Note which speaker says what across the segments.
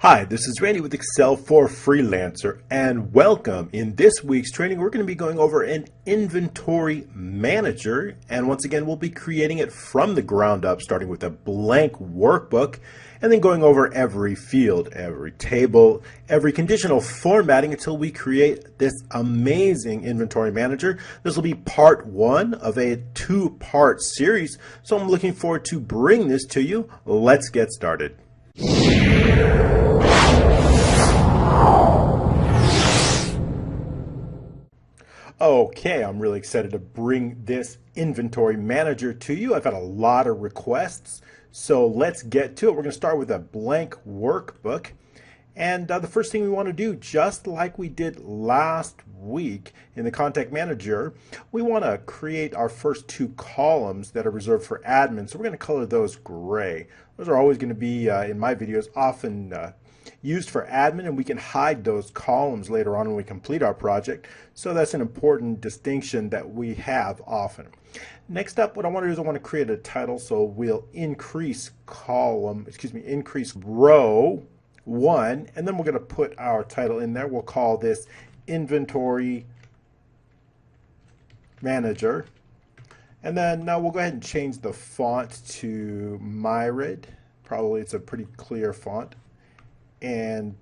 Speaker 1: Hi, this is Randy with Excel for Freelancer, and welcome. In this week's training, we're going to be going over an inventory manager, and once again, we'll be creating it from the ground up, starting with a blank workbook, and then going over every field, every table, every conditional formatting until we create this amazing inventory manager. This will be part one of a two-part series, so I'm looking forward to bring this to you. Let's get started. Okay, I'm really excited to bring this inventory manager to you. I've had a lot of requests, so let's get to it. We're going to start with a blank workbook. And the first thing we want to do, just like we did last week in the contact manager, we want to create our first two columns that are reserved for admin. So we're going to color those gray. Those are always going to be, in my videos, often used for admin, and we can hide those columns later on when we complete our project. So that's an important distinction that we have often. Next up, what I want to do is I want to create a title. So we'll increase row 1, and then we're going to put our title in there. We'll call this Inventory Manager. And then now we'll go ahead and change the font to Myrid. Probably it's a pretty clear font. And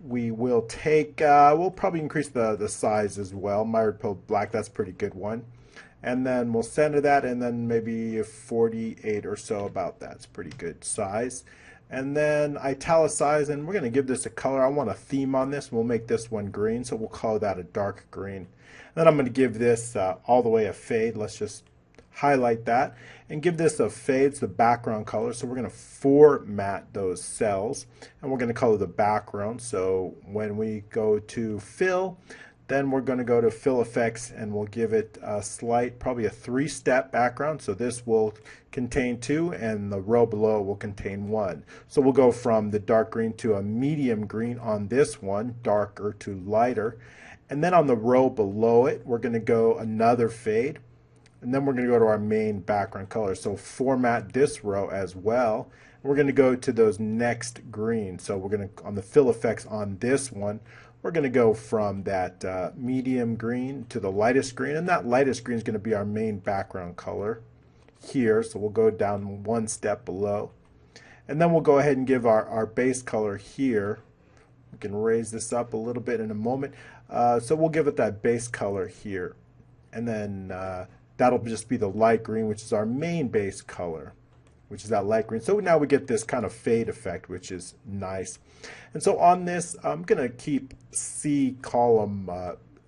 Speaker 1: we will take, we'll probably increase the size as well. Myrid Pill Black, that's a pretty good one. And then we'll center that, and then maybe 48 or so, about that's pretty good size. And then italicize, and we're going to give this a color. I want a theme on this. We'll make this one green, so we'll call that a dark green. And then I'm going to give this all the way a fade. Let's just highlight that and give this a fade. It's the background color, so we're going to format those cells, and we're going to color the background. So when we go to fill, then we're going to go to fill effects, and we'll give it a slight, probably a 3-step background. So this will contain 2, and the row below will contain 1. So we'll go from the dark green to a medium green on this one, darker to lighter. And then on the row below it, we're going to go another fade. And then we're going to go to our main background color. So format this row as well. We're going to go to those next green. So we're going to, on the fill effects on this one, we're going to go from that medium green to the lightest green. And that lightest green is going to be our main background color here. So we'll go down one step below. And then we'll go ahead and give our base color here. We can raise this up a little bit in a moment. So we'll give it that base color here. And then that'll just be the light green, which is our main base color, which is that light green. So now we get this kind of fade effect, which is nice. And so on this, I'm going to keep C column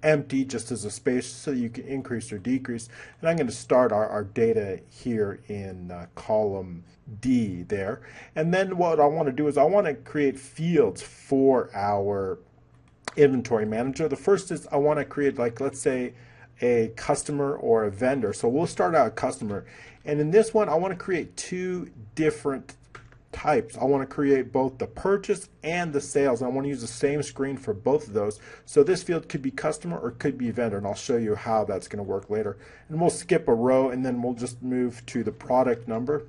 Speaker 1: empty just as a space so you can increase or decrease. And I'm going to start our data here in column D there. And then what I want to do is I want to create fields for our inventory manager. The first is I want to create, like, let's say, a customer or a vendor. So we'll start out a customer, and in this one I want to create two different types. I want to create both the purchase and the sales, and I want to use the same screen for both of those. So this field could be customer or could be vendor, and I'll show you how that's going to work later. And we'll skip a row, and then we'll just move to the product number.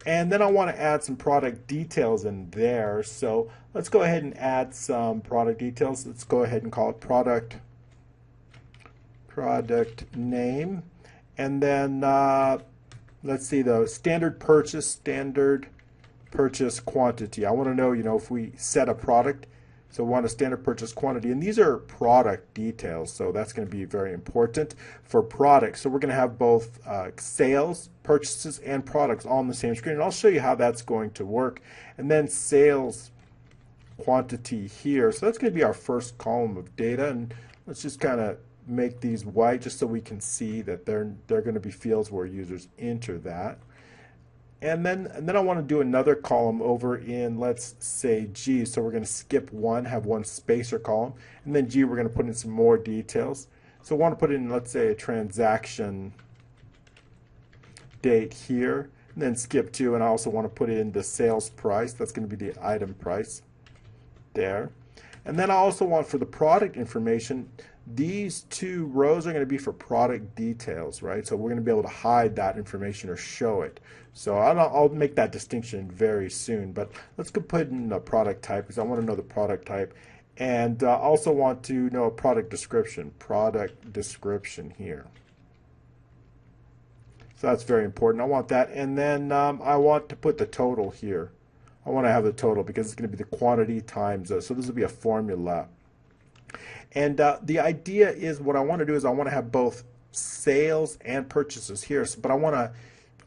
Speaker 1: And then I want to add some product details in there. So let's go ahead and add some product details. Let's go ahead and call it product name. And then let's see, the standard purchase quantity. I want to know, if we set a product, so we want a standard purchase quantity, and these are product details, so that's going to be very important for products. So we're going to have both sales, purchases, and products all on the same screen, and I'll show you how that's going to work. And then sales quantity here, so that's going to be our first column of data, and let's just kind of make these white just so we can see that they're going to be fields where users enter that. And then I want to do another column over in, let's say, G. So we're going to skip one, have one spacer column, and then G, we're going to put in some more details. So I want to put in, let's say, a transaction date here, and then skip 2, and I also want to put in the sales price. That's going to be the item price there. And then I also want, for the product information, These two rows are going to be for product details, right? So we're going to be able to hide that information or show it. So I'll make that distinction very soon, but let's go put in a product type because I want to know the product type. And also want to know a product description here. So that's very important. I want that. And then I want to put the total here. I want to have the total because it's going to be the quantity times, so this will be a formula. And the idea is what I want to do is I want to have both sales and purchases here, but I want to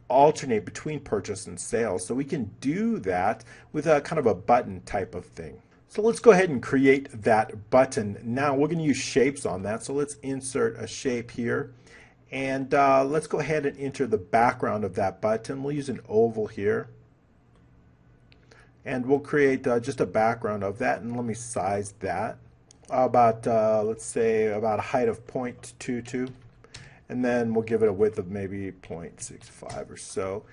Speaker 1: alternate between purchase and sales. So we can do that with a kind of a button type of thing. So let's go ahead and create that button. Now we're going to use shapes on that. So let's insert a shape here. And let's go ahead and enter the background of that button. We'll use an oval here. And we'll create just a background of that. And let me size that. About, let's say, about a height of 0.22. And then we'll give it a width of maybe 0.65 or so.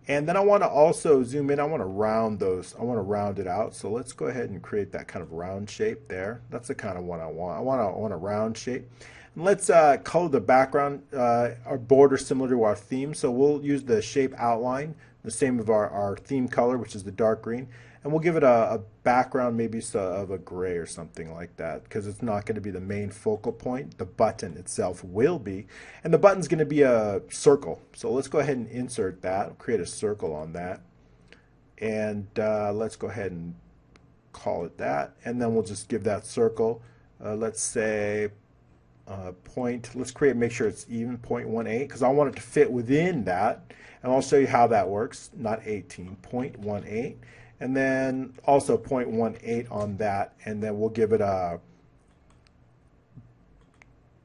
Speaker 1: And then I want to also zoom in. I want to round those. I want to round it out. So let's go ahead and create that kind of round shape there. That's the kind of one I want. I want a round shape. And let's color the background, our border similar to our theme. So we'll use the shape outline, the same of our theme color, which is the dark green. And we'll give it a background maybe of a gray or something like that because it's not going to be the main focal point. The button itself will be. And the button's going to be a circle. So let's go ahead and insert that. We'll create a circle on that. And let's go ahead and call it that. And then we'll just give that circle, let's say, let's make sure it's even 0.18 because I want it to fit within that. And I'll show you how that works, not 18, 0.18. And then also 0.18 on that, and then we'll give it a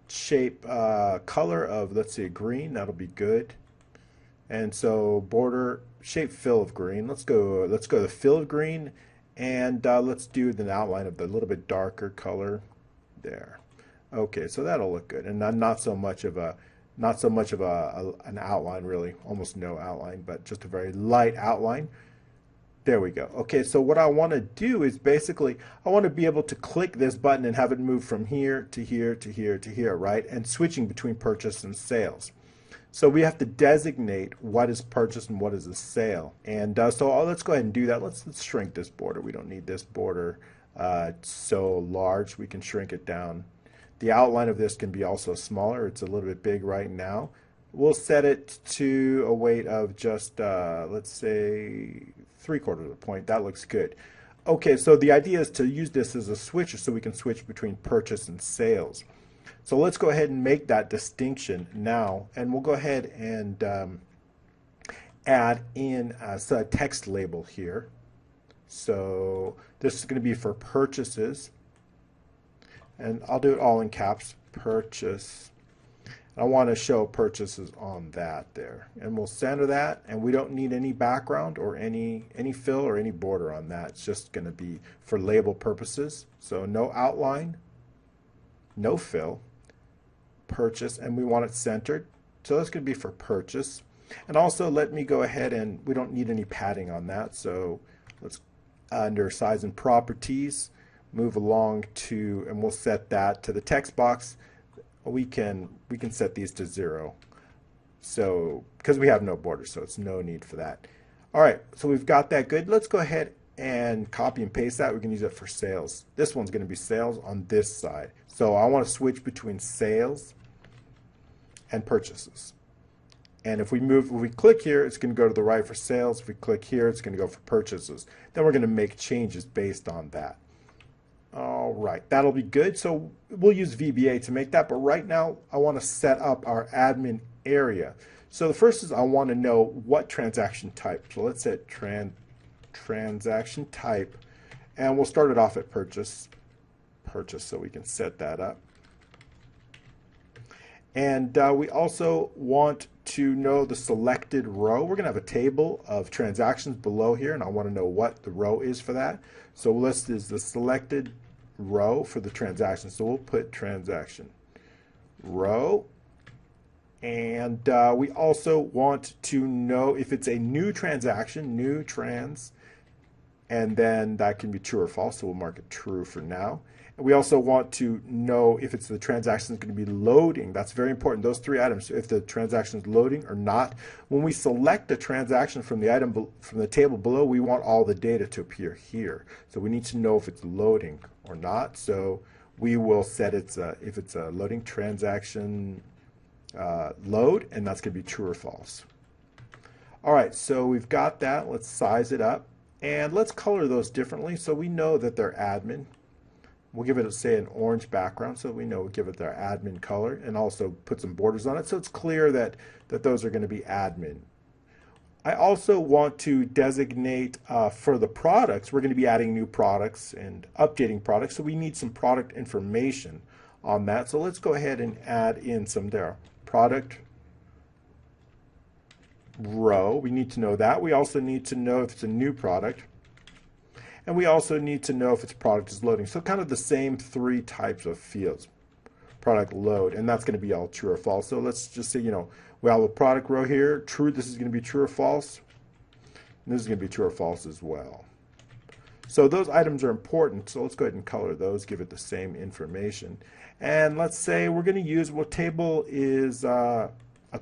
Speaker 1: shape color of, let's say, green. That'll be good. And so border shape fill of green. Let's go the fill of green, and let's do the outline of the little bit darker color there. Okay, so that'll look good, and not so much of an outline, really, almost no outline, but just a very light outline. There we go. Okay, so what I want to do is basically, I want to be able to click this button and have it move from here to here to here to here, right? And switching between purchase and sales. So we have to designate what is purchase and what is a sale. And so let's go ahead and do that. Let's shrink this border. We don't need this border so large. We can shrink it down. The outline of this can be also smaller. It's a little bit big right now. We'll set it to a weight of just, let's say, 3/4 of a point. That looks good. Okay, so the idea is to use this as a switcher so we can switch between purchase and sales. So let's go ahead and make that distinction now, and we'll go ahead and add in a text label here. So this is going to be for purchases, and I'll do it all in caps, purchase. I want to show purchases on that there, and we'll center that, and we don't need any background or any fill or any border on that. It's just going to be for label purposes. So no outline, no fill, purchase, and we want it centered. So that's going to be for purchase. And also let me go ahead, and we don't need any padding on that. So let's under size and properties, move along to, and we'll set that to the text box. We can set these to 0, so because we have no border, so it's no need for that. All right, so we've got that good. Let's go ahead and copy and paste that. We can use it for sales. This one's going to be sales on this side, so I want to switch between sales and purchases. And if we click here, it's going to go to the right for sales. If we click here, it's going to go for purchases. Then we're going to make changes based on that. All right, that'll be good. So we'll use VBA to make that, but right now I want to set up our admin area. So the first is I want to know what transaction type. So let's set transaction type, and we'll start it off at purchase, so we can set that up. And we also want to know the selected row. We're going to have a table of transactions below here, and I want to know what the row is for that. So list is the selected row for the transaction. So we'll put transaction row. And we also want to know if it's a new transaction, new trans, and then that can be true or false, so we'll mark it true for now. And we also want to know if it's the transaction is going to be loading. That's very important, those three items, if the transaction is loading or not. When we select a transaction from the item from the table below, we want all the data to appear here. So we need to know if it's loading or not. So we will set if it's a loading transaction load, and that's going to be true or false. All right, so we've got that. Let's size it up. And let's color those differently so we know that they're admin. We'll give it, say, an orange background so we know we'll give it their admin color, and also put some borders on it so it's clear that those are going to be admin. I also want to designate for the products, we're going to be adding new products and updating products, so we need some product information on that. So let's go ahead and add in some there. Product row, we need to know that. We also need to know if it's a new product. And we also need to know if its product is loading. So kind of the same three types of fields. Product load, and that's going to be all true or false. So let's just say, we have a product row here. True, this is going to be true or false. And this is going to be true or false as well. So those items are important. So let's go ahead and color those, give it the same information. And let's say we're going to use what table is, a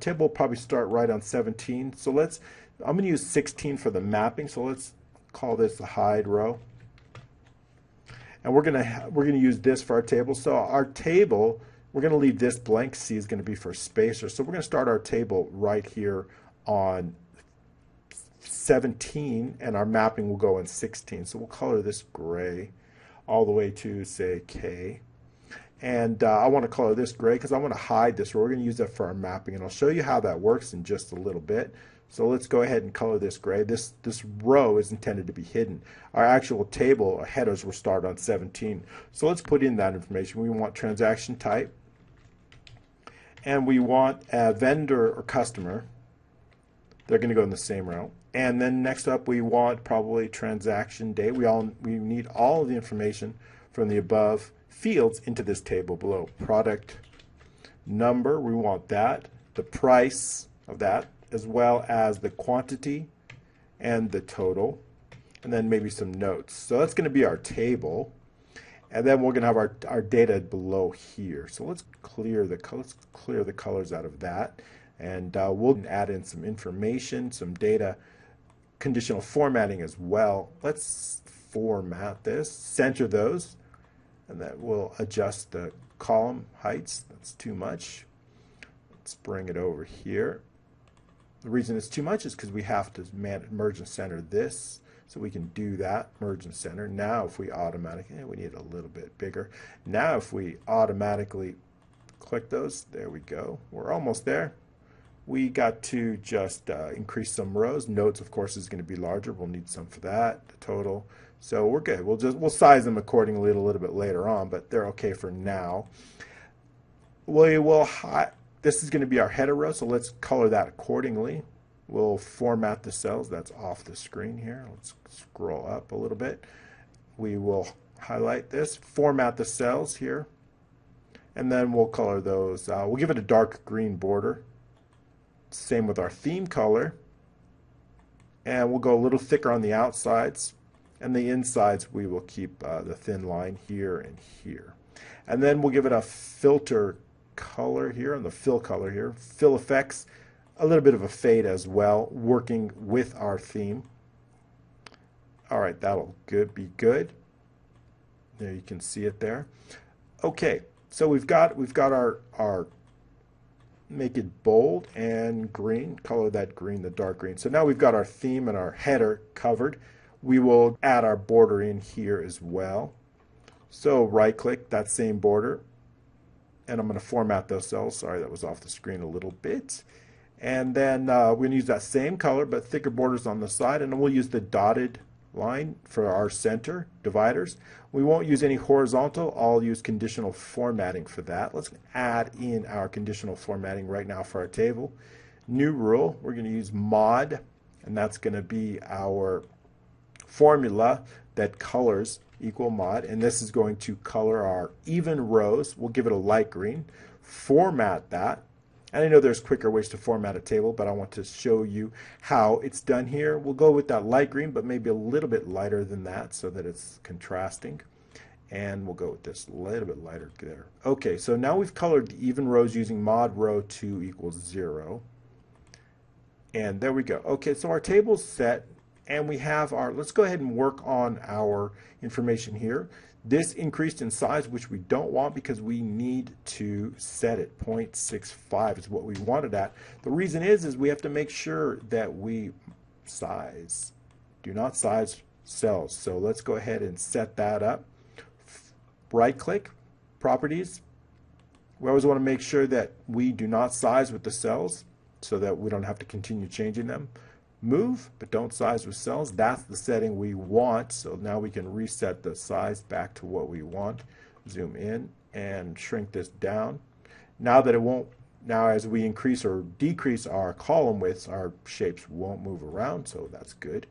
Speaker 1: table will probably start right on 17. So I'm going to use 16 for the mapping. So let's call this the hide row, and we're gonna use this for our table. So our table, we're gonna leave this blank. C is gonna be for spacer. So we're gonna start our table right here on 17, and our mapping will go in 16. So we'll color this gray all the way to, say, K. And I want to color this gray because I want to hide this. We're going to use that for our mapping, and I'll show you how that works in just a little bit. So let's go ahead and color this gray. This row is intended to be hidden. Our actual table, our headers, will start on 17. So let's put in that information. We want transaction type, and we want a vendor or customer. They're going to go in the same row. And then next up, we want probably transaction date. We need all of the information from the above fields into this table below. Product number, we want that. The price of that, as well as the quantity and the total, and then maybe some notes. So that's going to be our table, and then we're going to have our data below here. So let's clear the colors out of that, and we'll add in some information, some data, conditional formatting as well. Let's format this, center those, and that will adjust the column heights. That's too much. Let's bring it over here. The reason it's too much is because we have to merge and center this, so we can do that, merge and center. Now if we automatically, we need it a little bit bigger. Now if we automatically click those, there we go. We're almost there. We got to just increase some rows. Notes, of course, is going to be larger. We'll need some for that, the total. So we're good. We'll size them accordingly a little bit later on, but they're okay for now. This is going to be our header row, so let's color that accordingly. We'll format the cells. That's off the screen here. Let's scroll up a little bit. We will highlight this, format the cells here, and then we'll color those. We'll give it a dark green border. Same with our theme color. And we'll go a little thicker on the outsides, and the insides we will keep the thin line here and here. And then we'll give it a filter color here, and the fill color here. Fill effects, a little bit of a fade as well, working with our theme. All right, that'll be good. There, you can see it there. Okay, so we've got our make it bold and green, color that green, the dark green. So now we've got our theme and our header covered. We will add our border in here as well. So right click that same border, and I'm going to format those cells. Sorry, that was off the screen a little bit. And then we're going to use that same color but thicker borders on the side, and then we'll use the dotted line for our center dividers. We won't use any horizontal. I'll use conditional formatting for that. Let's add in our conditional formatting right now for our table. New rule, we're going to use mod, and that's going to be our formula that colors equal mod, and this is going to color our even rows. We'll give it a light green, format that, And I know there's quicker ways to format a table, but I want to show you how it's done here. We'll go with that light green, but maybe a little bit lighter than that so that it's contrasting. And we'll go with this a little bit lighter there. Okay, so now we've colored the even rows using mod row 2 equals 0. And there we go. Okay, so our table's set, and we have our, let's go ahead and work on our information here. This increased in size, which we don't want because we need to set it. 0.65 is what we wanted at. The reason is we have to make sure that we size. Do not size cells. So let's go ahead and set that up. Right click, properties. We always want to make sure that we do not size with the cells so that we don't have to continue changing them. Move, but don't size with cells. That's the setting we want. So now we can reset the size back to what we want. Zoom in and shrink this down. Now that it won't, now as we increase or decrease our column widths, our shapes won't move around, so that's good.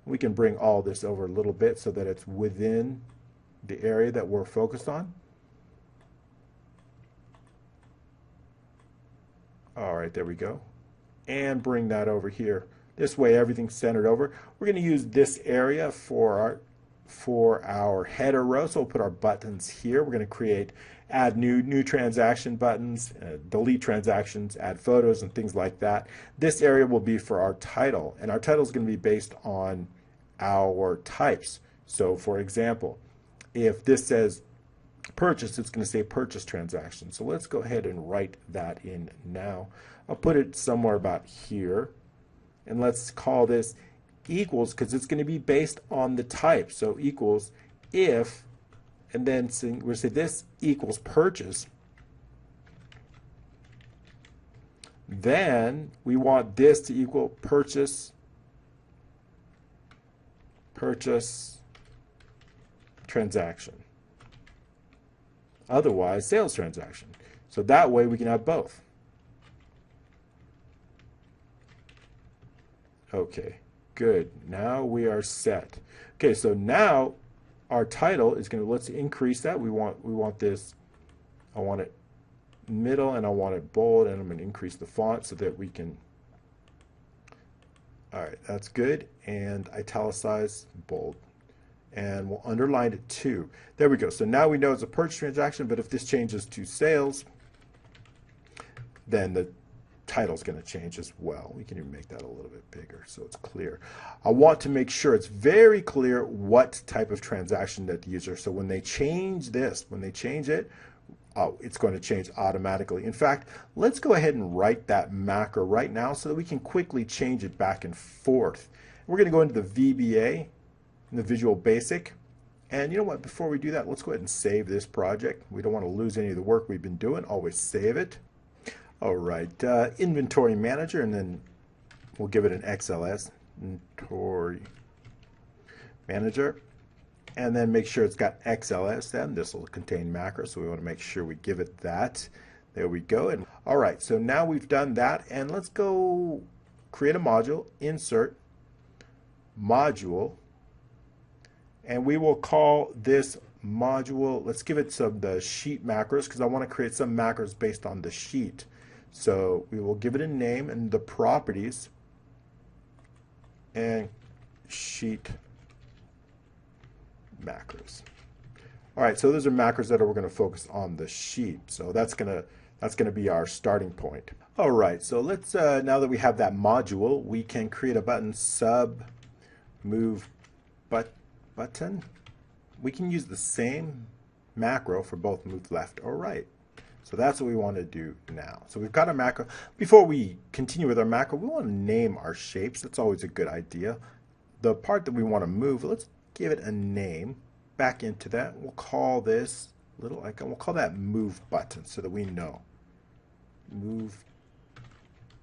Speaker 1: We can bring all this over a little bit so that it's within the area that we're focused on. All right, there we go. And bring that over here. This way everything's centered over. We're going to use this area for our header row. So we'll put our buttons here. We're going to add new transaction buttons, delete transactions, add photos and things like that. This area will be for our title, and our title is going to be based on our types. So for example, if this says purchase, it's going to say purchase transaction. So let's go ahead and write that in now. I'll put it somewhere about here. And let's call this equals, because it's going to be based on the type. So equals if, and then we'll say this equals purchase. Then we want this to equal purchase transaction. Otherwise, sales transaction. So that way we can have both. Okay, good. Now we are set. Okay, so now our title is going to, let's increase that. We want this, I want it middle and I want it bold, and I'm going to increase the font so that we can, all right, that's good. And italicize, bold. And we'll underline it too. There we go. So now we know it's a purchase transaction, but if this changes to sales, then the title is going to change as well. We can even make that a little bit bigger so it's clear. I want to make sure it's very clear what type of transaction that the user, so when they change this, when they change it, it's going to change automatically. In fact, let's go ahead and write that macro right now so that we can quickly change it back and forth. We're going to go into the VBA, in the Visual Basic, and you know what, before we do that, let's go ahead and save this project. We don't want to lose any of the work we've been doing. Always save it. All right, inventory manager, and then we'll give it an XLS, inventory manager, and then make sure it's got XLS then. This will contain macros, so we want to make sure we give it that. There we go. And all right, so now we've done that, and let's go create a module, insert, module, and we will call this module, let's give it the sheet macros, because I want to create some macros based on the sheet. So we will give it a name and the properties and sheet macros. All right, so those are macros that we're going to focus on the sheet. So that's going to be our starting point. All right, so let's now that we have that module, we can create a button, sub move button. We can use the same macro for both move left or right. So that's what we want to do now. So we've got a macro. Before we continue with our macro, we want to name our shapes. That's always a good idea. The part that we want to move, let's give it a name. Back into that, we'll call this little icon, we'll call that move button so that we know. Move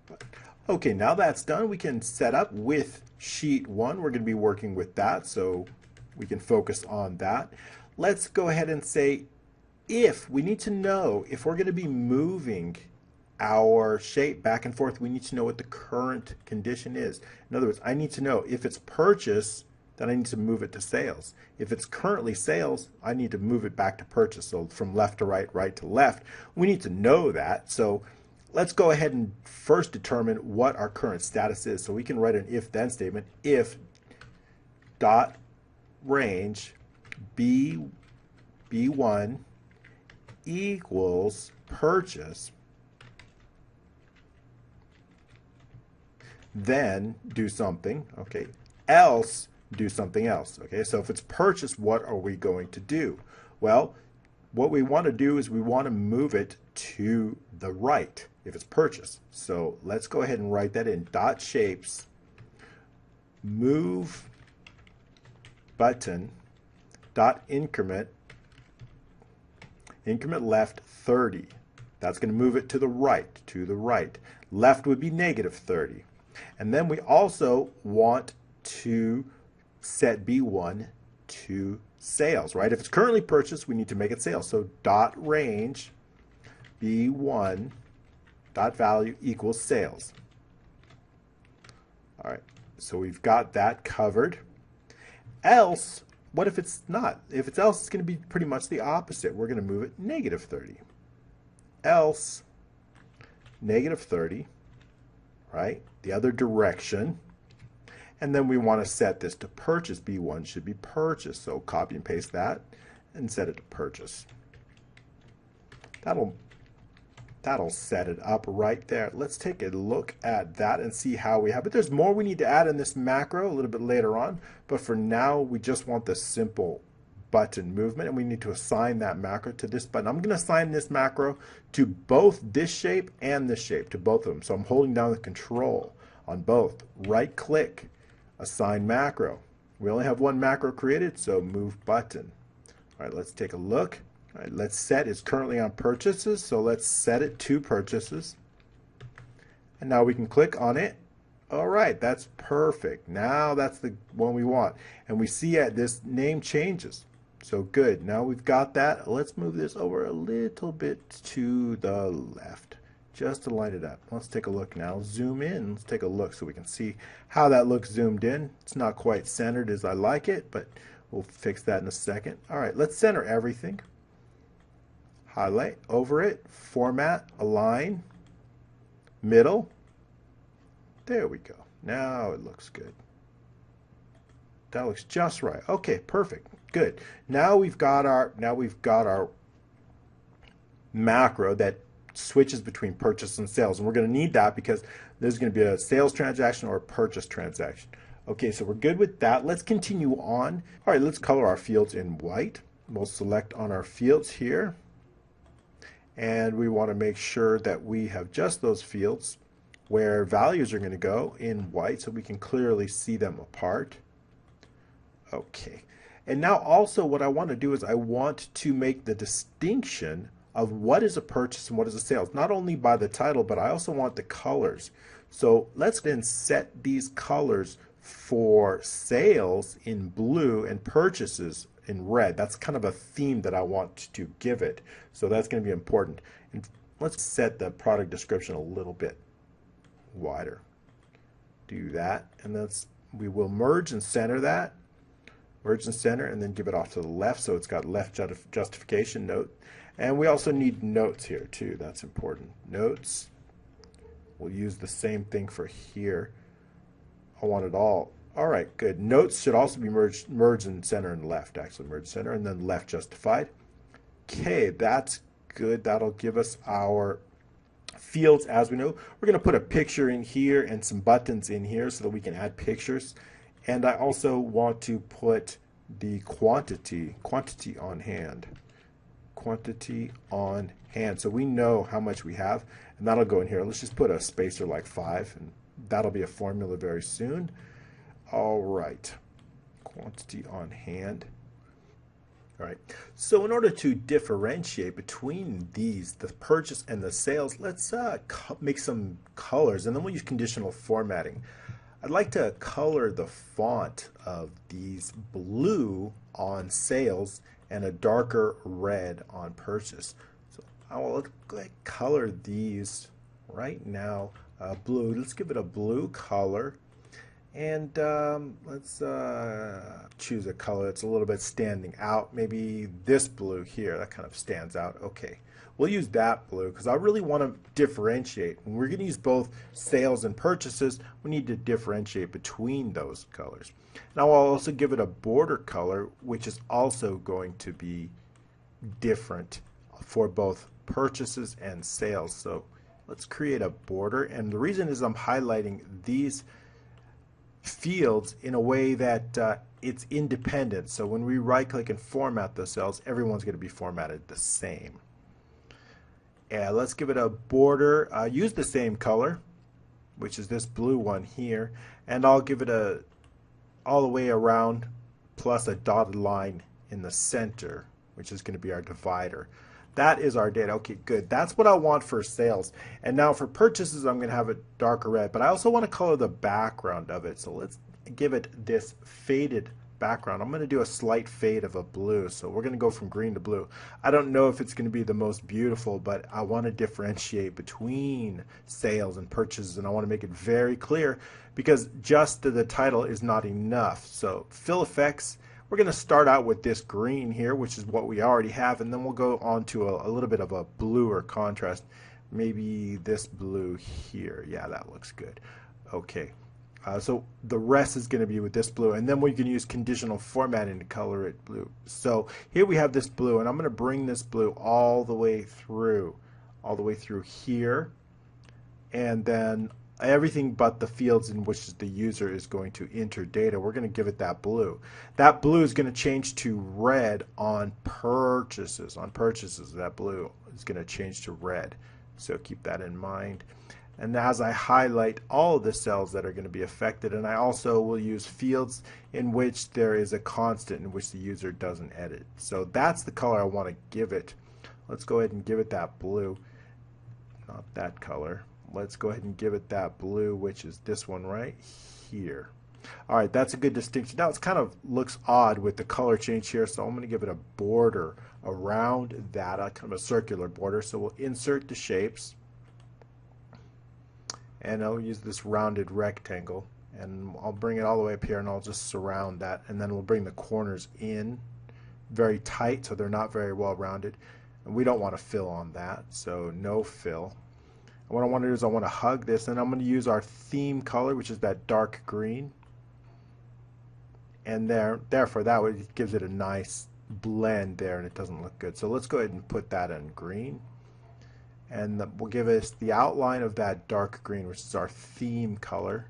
Speaker 1: button. Okay, now that's done, we can set up with sheet 1. We're going to be working with that, so we can focus on that. Let's go ahead and say, if we need to know if we're going to be moving our shape back and forth, we need to know what the current condition is. In other words, I need to know if it's purchase, then I need to move it to sales. If it's currently sales, I need to move it back to purchase. So from left to right, right to left, we need to know that. So let's go ahead and first determine what our current status is. So we can write an if-then statement. If dot range B1 equals purchase, then do something, okay, else do something else. Okay, so if it's purchase, what are we going to do? Well, what we want to do is we want to move it to the right if it's purchase. So let's go ahead and write that in. Dot shapes move button dot increment left 30. That's going to move it to the right. Left would be negative 30. And then we also want to set B1 to sales, right? If it's currently purchased, we need to make it sales. So dot range B1 dot value equals sales. All right, so we've got that covered. Else, what if it's not? If it's else, it's going to be pretty much the opposite. We're going to move it negative 30. Else, negative 30, right? The other direction. And then we want to set this to purchase. B1 should be purchase. So copy and paste that and set it to purchase. That'll set it up right there. Let's take a look at that and see how we have it. There's more we need to add in this macro a little bit later on, but for now we just want the simple button movement, and we need to assign that macro to this button. I'm going to assign this macro to both this shape and this shape, to both of them. So I'm holding down the control on both. Right click, assign macro. We only have one macro created, so move button. All right, let's take a look. All right, let's set is currently on purchases, so let's set it to purchases. And now we can click on it. All right, that's perfect. Now that's the one we want. And we see this name changes. So good. Now we've got that. Let's move this over a little bit to the left, just to line it up. Let's take a look now. Zoom in. Let's take a look so we can see how that looks zoomed in. It's not quite centered as I like it, but we'll fix that in a second. All right, let's center everything. Highlight over it, format, align, middle. There we go. Now it looks good. That looks just right. Okay, perfect. Good. Now we've got our macro that switches between purchase and sales, and we're going to need that because there's going to be a sales transaction or a purchase transaction. Okay, so we're good with that. Let's continue on. All right, let's color our fields in white. We'll select on our fields here. And we want to make sure that we have just those fields where values are going to go in white so we can clearly see them apart. Okay. And now also what I want to do is I want to make the distinction of what is a purchase and what is a sales, not only by the title, but I also want the colors. So let's then set these colors for sales in blue and purchases in red. That's kind of a theme that I want to give it. So that's going to be important. And let's set the product description a little bit wider. Do that, and we will merge and center that. Merge and center, and then give it off to the left so it's got left justification note. And we also need notes here too. That's important. Notes. We'll use the same thing for here. I want it all. All right, good. Notes should also be merged and center and left, actually. Merge center and then left justified. Okay, that's good. That'll give us our fields as we know. We're going to put a picture in here and some buttons in here so that we can add pictures. And I also want to put the quantity on hand. Quantity on hand. So we know how much we have, and that'll go in here. Let's just put a spacer like 5, and that'll be a formula very soon. All right, quantity on hand. All right, so in order to differentiate between these, the purchase and the sales, let's make some colors, and then we'll use conditional formatting. I'd like to color the font of these blue on sales and a darker red on purchase. So I will color these right now blue. Let's give it a blue color. And let's choose a color that's a little bit standing out. Maybe this blue here, that kind of stands out. Okay. we'll use that blue because I really want to differentiate. When we're going to use both sales and purchases, we need to differentiate between those colors. Now I'll also give it a border color, which is also going to be different for both purchases and sales. So let's create a border, and the reason is I'm highlighting these fields in a way that it's independent. So when we right click and format the cells, everyone's going to be formatted the same. And let's give it a border. Use the same color, which is this blue one here, and I'll give it a all the way around plus a dotted line in the center, which is going to be our divider. That is our data. Okay, good. That's what I want for sales. And now for purchases, I'm going to have it darker red, but I also want to color the background of it. So let's give it this faded background. I'm going to do a slight fade of a blue. So we're going to go from green to blue. I don't know if it's going to be the most beautiful, but I want to differentiate between sales and purchases, and I want to make it very clear because just the title is not enough. So fill effects. We're going to start out with this green here, which is what we already have, and then we'll go on to a little bit of a bluer contrast. Maybe this blue here. Yeah, that looks good. Okay, so the rest is going to be with this blue, and then we can use conditional formatting to color it blue. So here we have this blue, and I'm going to bring this blue all the way through here, and then everything but the fields in which the user is going to enter data, we're going to give it that blue. That blue is going to change to red on purchases. On purchases, that blue is going to change to red. So keep that in mind. And as I highlight all of the cells that are going to be affected, and I also will use fields in which there is a constant in which the user doesn't edit. So that's the color I want to give it. Let's go ahead and give it that blue, not that color. Let's go ahead and give it that blue, which is this one right here. All right, that's a good distinction. Now it kind of looks odd with the color change here, so I'm going to give it a border around that, kind of a circular border. So we'll insert the shapes, and I'll use this rounded rectangle, and I'll bring it all the way up here, and I'll just surround that, and then we'll bring the corners in very tight so they're not very well rounded, and we don't want to fill on that, so no fill. What I want to do is I want to hug this, and I'm going to use our theme color, which is that dark green, and therefore that way it gives it a nice blend there, and it doesn't look good. So let's go ahead and put that in green, and we'll give us the outline of that dark green, which is our theme color.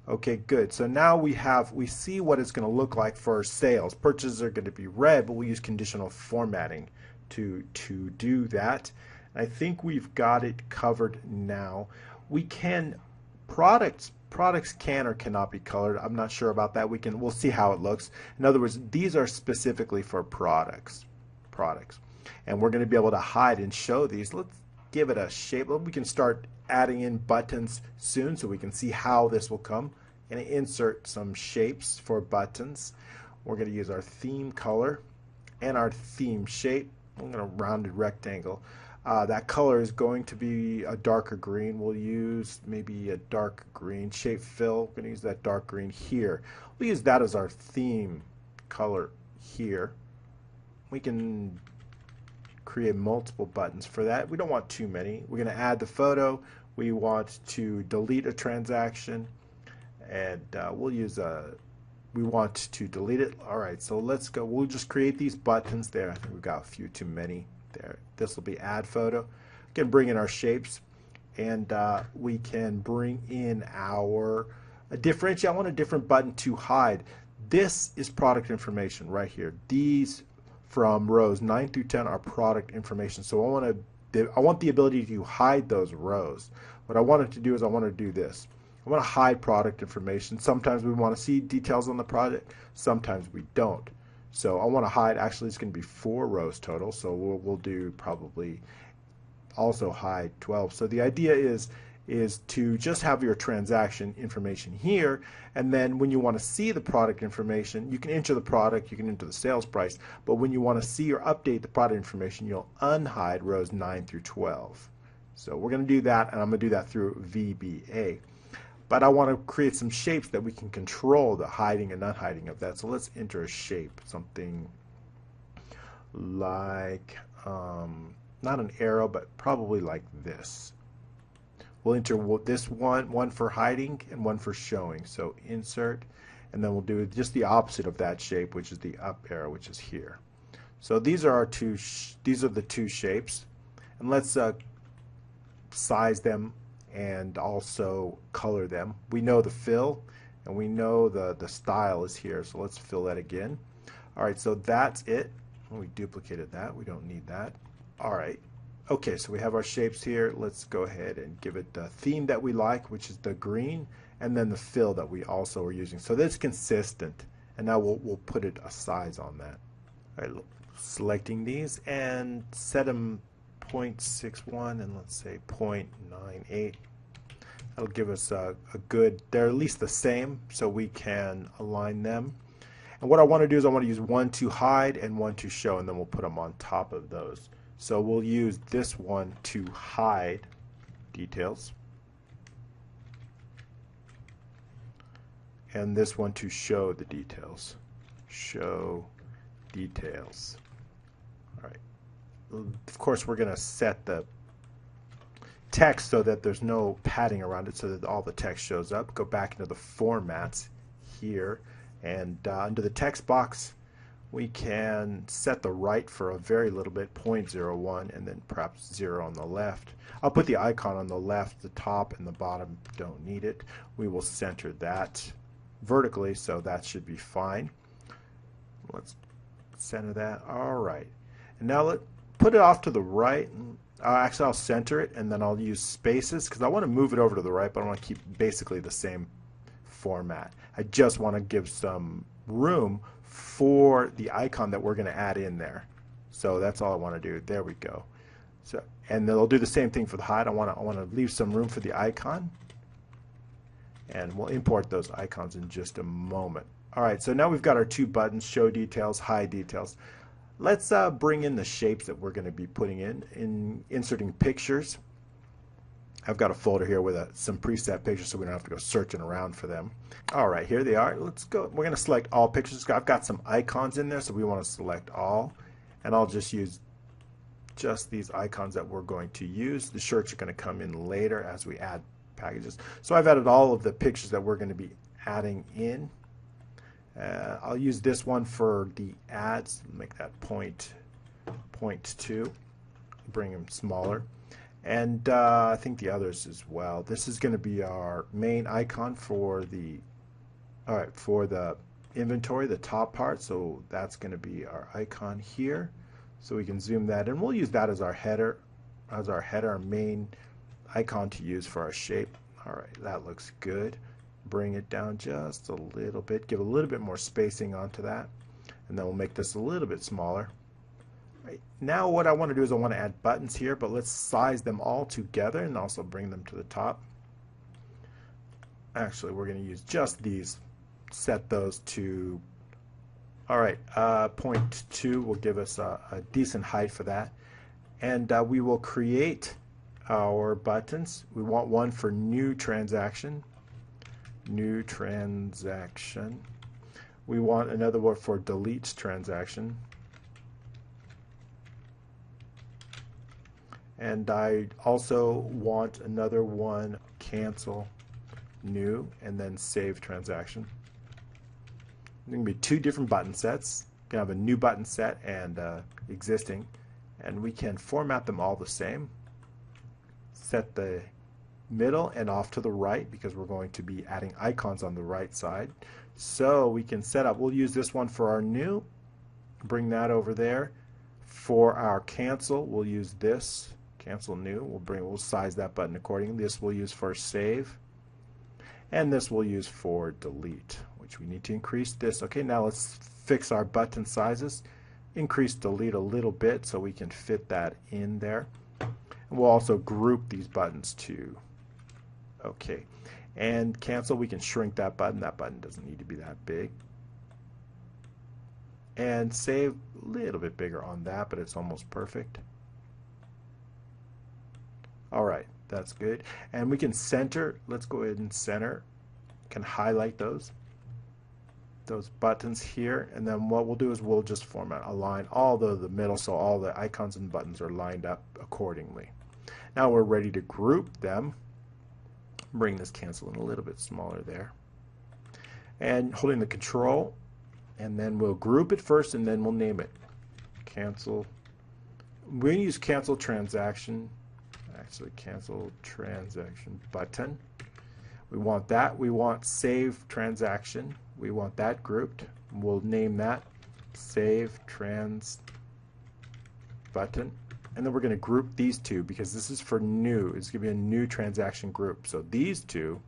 Speaker 1: Okay, good. So now we see what it's going to look like for sales. Purchases are going to be red, but we'll use conditional formatting to do that. I think we've got it covered now. We can products can or cannot be colored. I'm not sure about that. We'll see how it looks. In other words, these are specifically for products. And we're going to be able to hide and show these. Let's give it a shape. We can start adding in buttons soon so we can see how this will come. And insert some shapes for buttons. We're going to use our theme color and our theme shape. I'm going to rounded rectangle. That color is going to be a darker green. We'll use maybe a dark green. Shape fill, we're going to use that dark green here. We'll use that as our theme color here. We can create multiple buttons for that. We don't want too many. We're going to add the photo. We want to delete a transaction, and we want to delete it. All right, so let's go. We'll just create these buttons there. I think we've got a few too many. There. This will be add photo. We can bring in our shapes, and we can bring in our differentiate. I want a different button to hide. This is product information right here. These from rows 9 through 10 are product information. So I want the ability to hide those rows. What I wanted to do is I want to do this. I want to hide product information. Sometimes we want to see details on the product. Sometimes we don't. So I want to hide, actually it's going to be 4 rows total, so we'll do probably also hide 12. So the idea is to just have your transaction information here, and then when you want to see the product information, you can enter the product, you can enter the sales price, but when you want to see or update the product information, you'll unhide rows 9 through 12. So we're going to do that, and I'm going to do that through VBA. But I want to create some shapes that we can control the hiding and unhiding of that. So let's enter a shape, something like, not an arrow, but probably like this. We'll enter this one for hiding and one for showing. So insert, and then we'll do just the opposite of that shape, which is the up arrow, which is here. So these are our these are the two shapes, and let's size them and also color them. We know the fill and we know the style is here, so let's fill that again. All right, so that's it. We duplicated that. We don't need that. All right. Okay, so we have our shapes here. Let's go ahead and give it the theme that we like, which is the green, and then the fill that we also are using. So that's consistent, and now we'll put it a size on that. All right, selecting these and set them 0.61 and let's say 0.98. That'll give us a good, they're at least the same, so we can align them. And what I want to do is I want to use one to hide and one to show, and then we'll put them on top of those. So we'll use this one to hide details, and this one to show the details. Show details. All right. Of course, we're going to set the text so that there's no padding around it, so that all the text shows up. Go back into the formats here, and under the text box, we can set the right for a very little bit, 0.01, and then perhaps 0 on the left. I'll put the icon on the left, the top and the bottom don't need it. We will center that vertically, so that should be fine. Let's center that. All right. And now let's put it off to the right. Actually, I'll center it, and then I'll use spaces because I want to move it over to the right, but I want to keep basically the same format. I just want to give some room for the icon that we're going to add in there. So that's all I want to do. There we go. So, and then I'll do the same thing for the hide. I want to leave some room for the icon, and we'll import those icons in just a moment. All right, so now we've got our two buttons, show details, hide details. Let's bring in the shapes that we're going to be putting in inserting pictures. I've got a folder here with some preset pictures, so we don't have to go searching around for them. All right, here they are. Let's go. We're going to select all pictures. I've got some icons in there, so we want to select all. And I'll just use just these icons that we're going to use. The shirts are going to come in later as we add packages. So I've added all of the pictures that we're going to be adding in. I'll use this one for the ads. Make that 0.2. Bring them smaller. And I think the others as well. This is going to be our main icon for the inventory, the top part. So that's going to be our icon here. So we can zoom that in. We'll use that as our header, our main icon to use for our shape. All right, that looks good. Bring it down just a little bit. Give a little bit more spacing onto that, and then we'll make this a little bit smaller. Right. Now what I want to do is I want to add buttons here, but let's size them all together and also bring them to the top. Actually, we're going to use just these. Set those to, all right, 0.2 will give us a decent height for that. And we will create our buttons. We want one for new transaction. New transaction. We want another one for delete transaction. And I also want another one, cancel new, and then save transaction. There's going to be two different button sets. We're going to have a new button set and existing, and we can format them all the same. Set the middle and off to the right because we're going to be adding icons on the right side. So we can set up, we'll use this one for our new, bring that over there. For our cancel, we'll use this. Cancel new, we'll size that button accordingly. This we'll use for save, and this we'll use for delete, which we need to increase this. Okay, now let's fix our button sizes. Increase delete a little bit so we can fit that in there. And we'll also group these buttons too. Okay, and cancel, we can shrink that button. That button doesn't need to be that big. And save, a little bit bigger on that, but it's almost perfect. All right, that's good. And we can center. Let's go ahead and center. Can highlight those. those buttons here, and then what we'll do is we'll just align all the middle, so all the icons and buttons are lined up accordingly. Now we're ready to group them. Bring this cancel in a little bit smaller there, and holding the control, and then we'll group it first and then we'll name it. Cancel. We're going to use cancel transaction, actually cancel transaction button. We want that. We want save transaction. We want that grouped. We'll name that save trans button. And then we're going to group these two because this is for new. It's going to be a new transaction group. So these two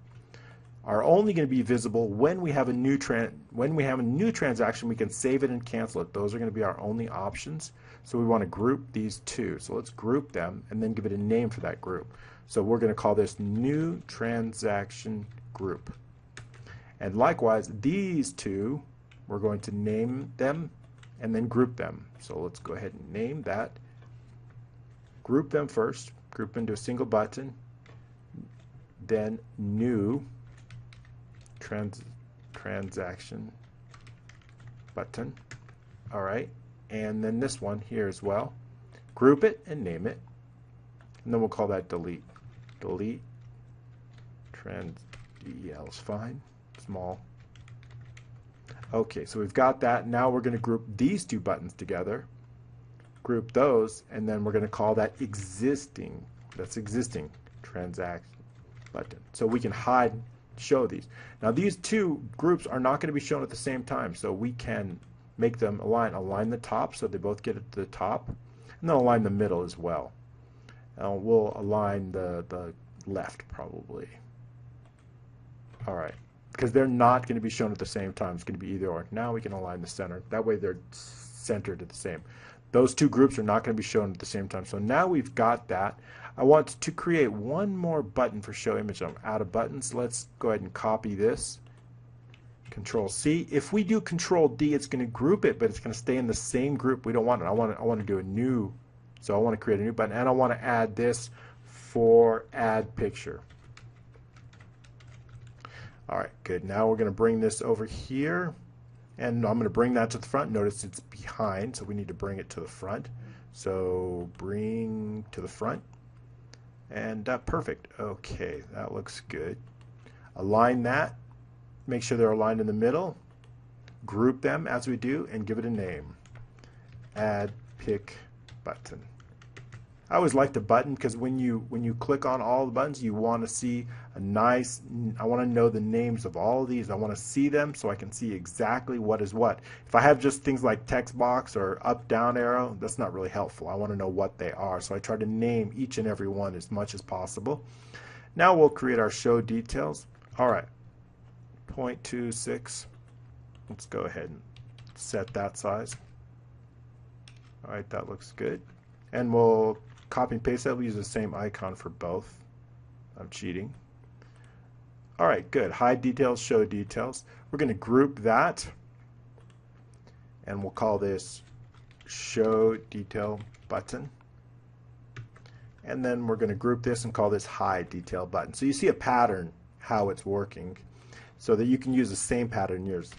Speaker 1: are only going to be visible when we have a new transaction. We can save it and cancel it. Those are going to be our only options. So we want to group these two. So let's group them and then give it a name for that group. So we're going to call this new transaction group. And likewise, these two, we're going to name them and then group them. So let's go ahead and name that. Group them first, group into a single button, then new transaction button. All right, and then this one here as well. Group it and name it, and then we'll call that delete. Delete DEL is fine, small. Okay, so we've got that. Now we're going to group these two buttons together. Group those, and then we're going to call that existing. That's existing transaction button. So we can show these. Now these two groups are not going to be shown at the same time, so we can make them align the top so they both get at the top, and then align the middle as well. We'll align the left probably. All right, because they're not going to be shown at the same time. It's going to be either or. Now we can align the center. That way they're centered at the same. Those two groups are not going to be shown at the same time. So now we've got that. I want to create one more button for show image. I'm out of buttons. Let's go ahead and copy this. Control C. If we do Control D, it's going to group it, but it's going to stay in the same group. We don't want it. I want to do a new. So I want to create a new button, and I want to add this for add picture. All right, good. Now we're going to bring this over here. And I'm going to bring that to the front. Notice it's behind, so we need to bring it to the front. So bring to the front. And perfect. Okay, that looks good. Align that. Make sure they're aligned in the middle. Group them as we do and give it a name. Add pick button. I always like the button because when you click on all the buttons, you want to see I want to know the names of all of these. I want to see them so I can see exactly what is what. If I have just things like text box or up down arrow, that's not really helpful. I want to know what they are. So I try to name each and every one as much as possible. Now we'll create our show details. All right, 0.26. Let's go ahead and set that size. All right, that looks good. And we'll copy and paste that. We'll use the same icon for both. I'm cheating. All right, good. Hide details, show details. We're going to group that, and we'll call this show detail button. And then we're going to group this and call this hide detail button. So you see a pattern how it's working, so that you can use the same pattern in yours.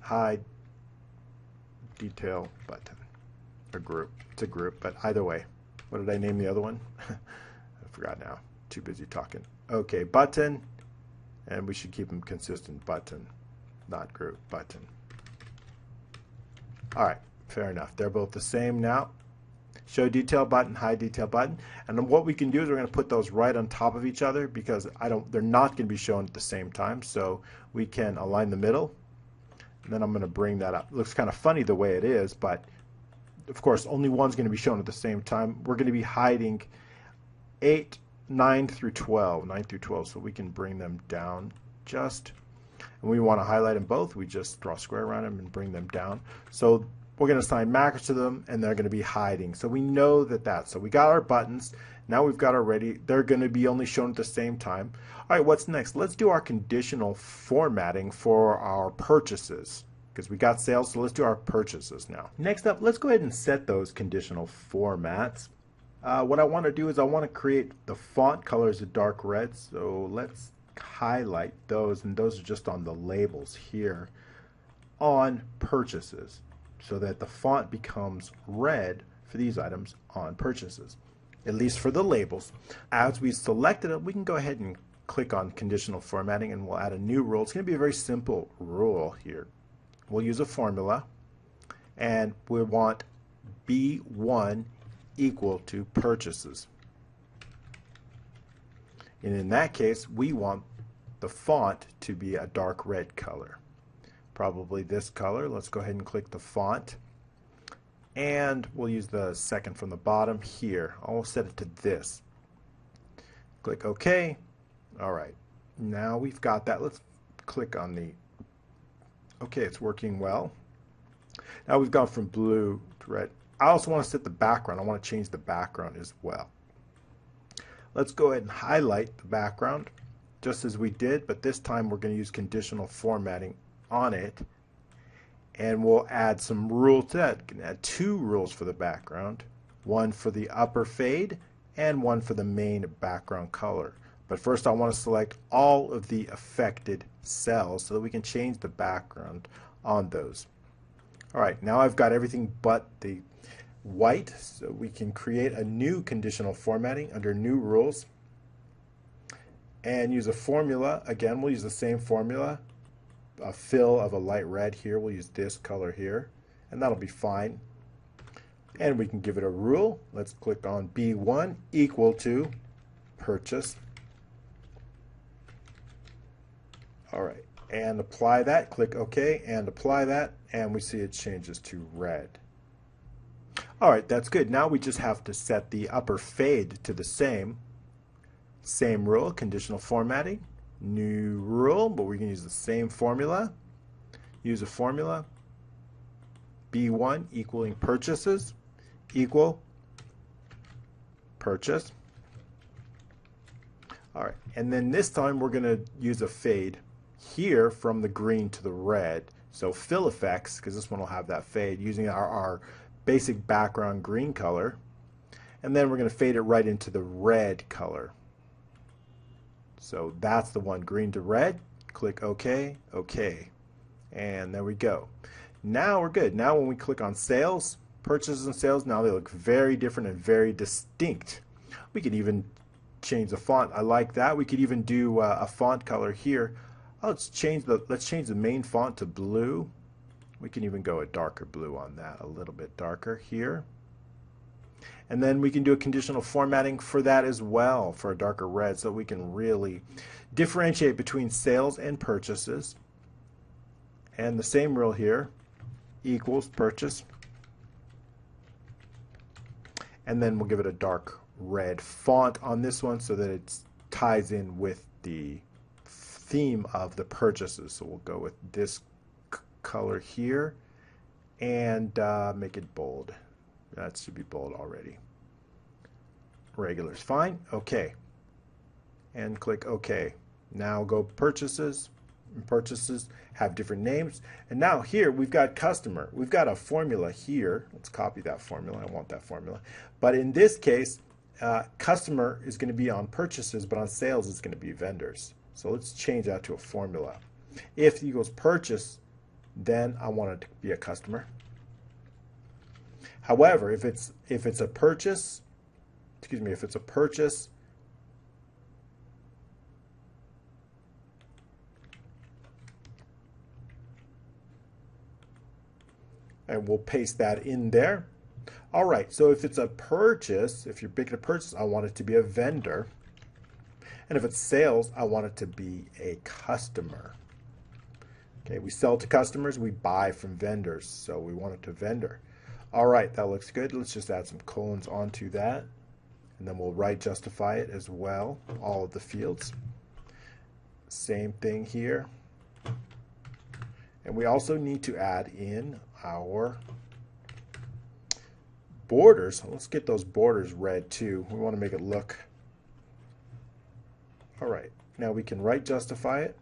Speaker 1: Hide detail button. A group. It's a group, but either way. What did I name the other one? I forgot now. Too busy talking. Okay, button, and we should keep them consistent. Button, not group. Button. All right, fair enough. They're both the same now. Show detail button, hide detail button, and then what we can do is we're going to put those right on top of each other because they're not going to be shown at the same time. So we can align the middle, and then I'm going to bring that up. It looks kind of funny the way it is, but of course, only one's going to be shown at the same time. We're going to be hiding 9 through 12, so we can bring them down just, and we want to highlight them both. We just draw a square around them and bring them down. So we're going to assign markers to them, and they're going to be hiding. So we know that. So we got our buttons. Now we've got our ready. They're going to be only shown at the same time. All right, what's next? Let's do our conditional formatting for our purchases, because we got sales, so let's do our purchases now. Next up, let's go ahead and set those conditional formats. What I want to do is I want to create the font colors a dark red, so let's highlight those, and those are just on the labels here. on purchases so that the font becomes red for these items on purchases, at least for the labels. As we selected it, we can go ahead and click on conditional formatting and we'll add a new rule. It's going to be a very simple rule here. We'll use a formula and we want B1 equal to purchases. And in that case, we want the font to be a dark red color. Probably this color. Let's go ahead and click the font. And we'll use the second from the bottom here. I'll set it to this. Click OK. All right. Now we've got that. Let's click on the... Okay, it's working well. Now we've gone from blue to red. I also want to set the background. I want to change the background as well. Let's go ahead and highlight the background just as we did, but this time we're going to use conditional formatting on it. And we'll add some rules to that. We can add two rules for the background, one for the upper fade and one for the main background color. But first I want to select all of the affected cells so that we can change the background on those. Alright, now I've got everything but the white, so we can create a new conditional formatting under new rules and use a formula. Again, we'll use the same formula, a fill of a light red here. We'll use this color here and that'll be fine. And we can give it a rule. Let's click on B1 equal to purchase. Alright, and apply that. Click OK and apply that, and we see it changes to red. Alright, that's good. Now we just have to set the upper fade to the same rule, conditional formatting, new rule, but we can use the same formula. Use a formula, B1 equaling purchases equal purchase. Alright, and then this time we're going to use a fade here from the green to the red. So fill effects, because this one will have that fade, using our basic background green color, and then we're going to fade it right into the red color. So that's the one, green to red. Click OK, OK, and there we go. Now we're good. Now when we click on sales, purchases and sales, now they look very different and very distinct. We could even change the font. I like that. We could even do a font color here. Oh, let's change the main font to blue. We can even go a darker blue on that, a little bit darker here. And then we can do a conditional formatting for that as well, for a darker red, so we can really differentiate between sales and purchases. And the same rule here, equals purchase. And then we'll give it a dark red font on this one so that it ties in with the theme of the purchases. So we'll go with this color here and make it bold. That should be bold already. Regular is fine. OK. And click OK. Now go purchases. And purchases have different names. And now here we've got customer. We've got a formula here. Let's copy that formula. I want that formula. But in this case, customer is going to be on purchases, but on sales it's going to be vendors. So let's change that to a formula. If equals purchase, then I want it to be a customer. However, if it's a purchase, if it's a purchase, and we'll paste that in there. All right, so if it's a purchase, if you're making a purchase, I want it to be a vendor. And if it's sales, I want it to be a customer. Okay, we sell to customers, we buy from vendors, so we want it to vendor. All right, that looks good. Let's just add some colons onto that. And then we'll right justify it as well, all of the fields. Same thing here. And we also need to add in our borders. Let's get those borders red too. We want to make it look. All right, now we can right justify it.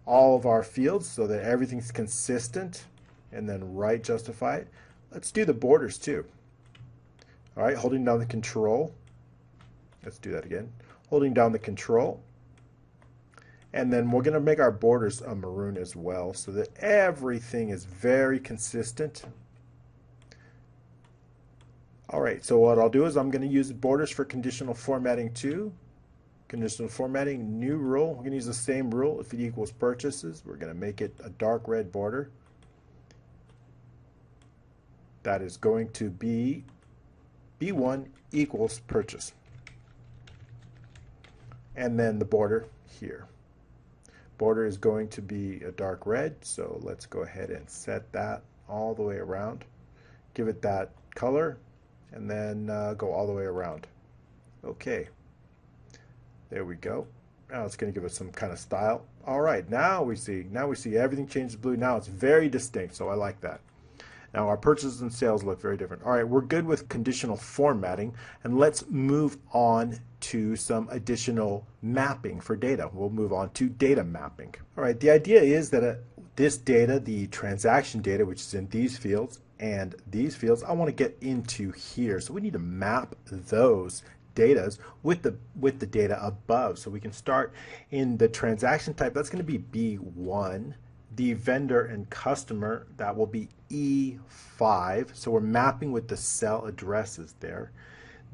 Speaker 1: All of our fields so that everything's consistent, and then right justify it. Let's do the borders too. All right, holding down the control. Let's do that again. Holding down the control. And then we're going to make our borders a maroon as well so that everything is very consistent. All right, so what I'll do is I'm going to use borders for conditional formatting too. Conditional formatting, new rule. We're going to use the same rule. If it equals purchases, we're going to make it a dark red border. That is going to be B1 equals purchase. And then the border here. Border is going to be a dark red, so let's go ahead and set that all the way around. Give it that color, and then go all the way around. Okay. There we go. Now it's going to give us some kind of style. All right, now we see everything changes blue. Now it's very distinct, so I like that. Now our purchases and sales look very different. All right, we're good with conditional formatting, and let's move on to some additional mapping for data. We'll move on to data mapping. All right, the idea is that this data, the transaction data, which is in these fields and these fields, I want to get into here. So we need to map those datas with the data above. So we can start in the transaction type. That's going to be B1. The vendor and customer, that will be E5. So we're mapping with the cell addresses there.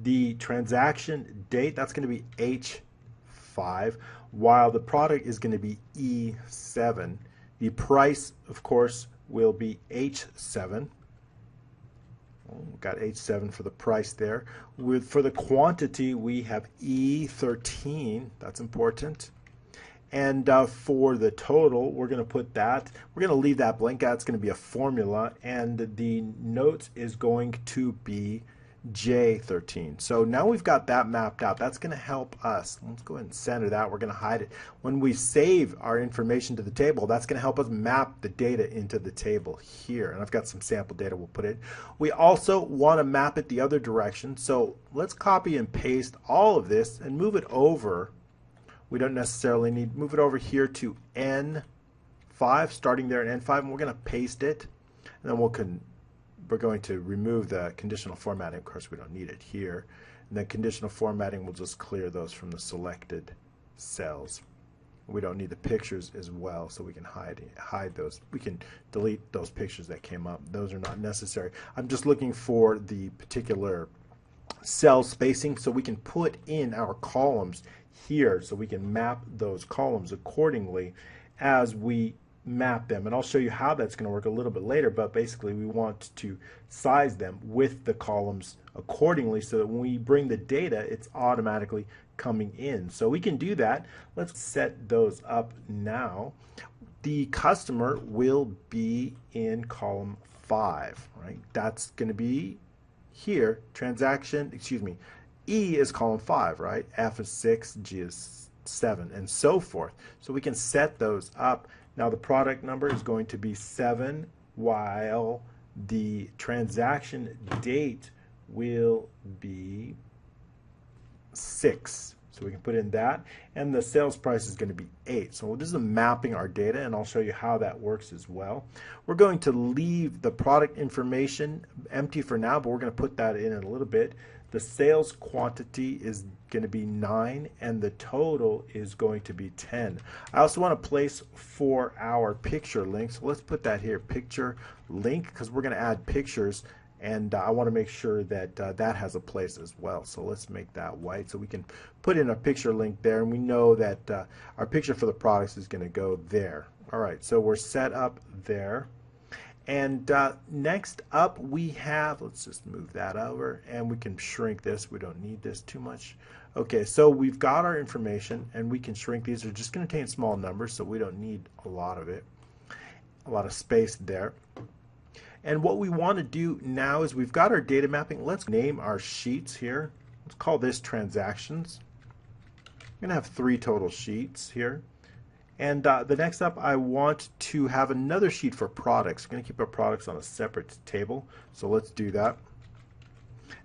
Speaker 1: The transaction date, that's going to be H5, while the product is going to be E7. The price, of course, will be H7. Got H7 for the price there. For the quantity, we have E13. That's important. And for the total, we're going to put that. We're going to leave that blank. That's going to be a formula. And the note is going to be J13. So now we've got that mapped out. That's going to help us. Let's go ahead and center that. We're going to hide it. When we save our information to the table, that's going to help us map the data into the table here. And I've got some sample data we'll put in. We also want to map it the other direction. So let's copy and paste all of this and move it over. We don't necessarily need, move it over here to N5, starting there at N5, and we're going to paste it. And then we're going to remove the conditional formatting. Of course, we don't need it here. And then conditional formatting will just clear those from the selected cells. We don't need the pictures as well, so we can hide those. We can delete those pictures that came up. Those are not necessary. I'm just looking for the particular cell spacing so we can put in our columns here, so we can map those columns accordingly as we map them. And I'll show you how that's going to work a little bit later, but basically we want to size them with the columns accordingly so that when we bring the data, it's automatically coming in. So we can do that. Let's set those up now. The customer will be in column 5, right? That's going to be here, E is column 5, right? F is 6, G is 7, and so forth. So we can set those up. Now the product number is going to be 7, while the transaction date will be 6. So we can put in that. And the sales price is going to be 8. So this is mapping our data, and I'll show you how that works as well. We're going to leave the product information empty for now, but we're going to put that in a little bit. The sales quantity is going to be 9, and the total is going to be 10. I also want a place for our picture link, so let's put that here, picture link, because we're going to add pictures, and I want to make sure that that has a place as well. So let's make that white so we can put in a picture link there, and we know that our picture for the products is going to go there. All right, so we're set up there. And next up we have, let's just move that over, and we can shrink this. We don't need this too much. Okay, so we've got our information, and we can shrink these. They're just going to contain small numbers, so we don't need a lot of it, a lot of space there. And what we want to do now is we've got our data mapping. Let's name our sheets here. Let's call this transactions. I'm going to have 3 total sheets here. And the next up, I want to have another sheet for products. We're going to keep our products on a separate table, so let's do that.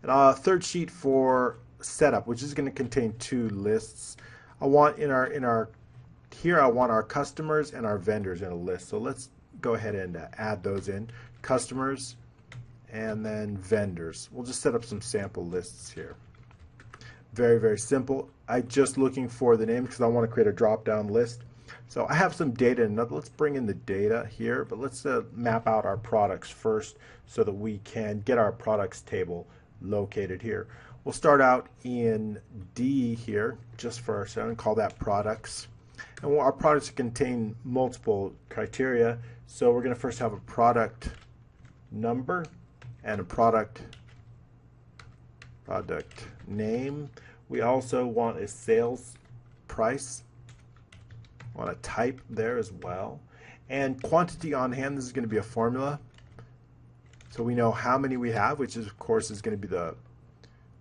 Speaker 1: And a third sheet for setup, which is going to contain 2 lists. I want here I want our customers and our vendors in a list. So let's go ahead and add those in. Customers and then vendors. We'll just set up some sample lists here. Very, very simple. I'm just looking for the name because I want to create a drop-down list. So I have some data in another. Let's bring in the data here, but let's map out our products first so that we can get our products table located here. We'll start out in D here, just for our sound, and call that products. And our products contain multiple criteria, so we're going to first have a product number and a product name. We also want a sales price. Want a type there as well. And quantity on hand, this is going to be a formula. So we know how many we have, which is, of course, is going to be the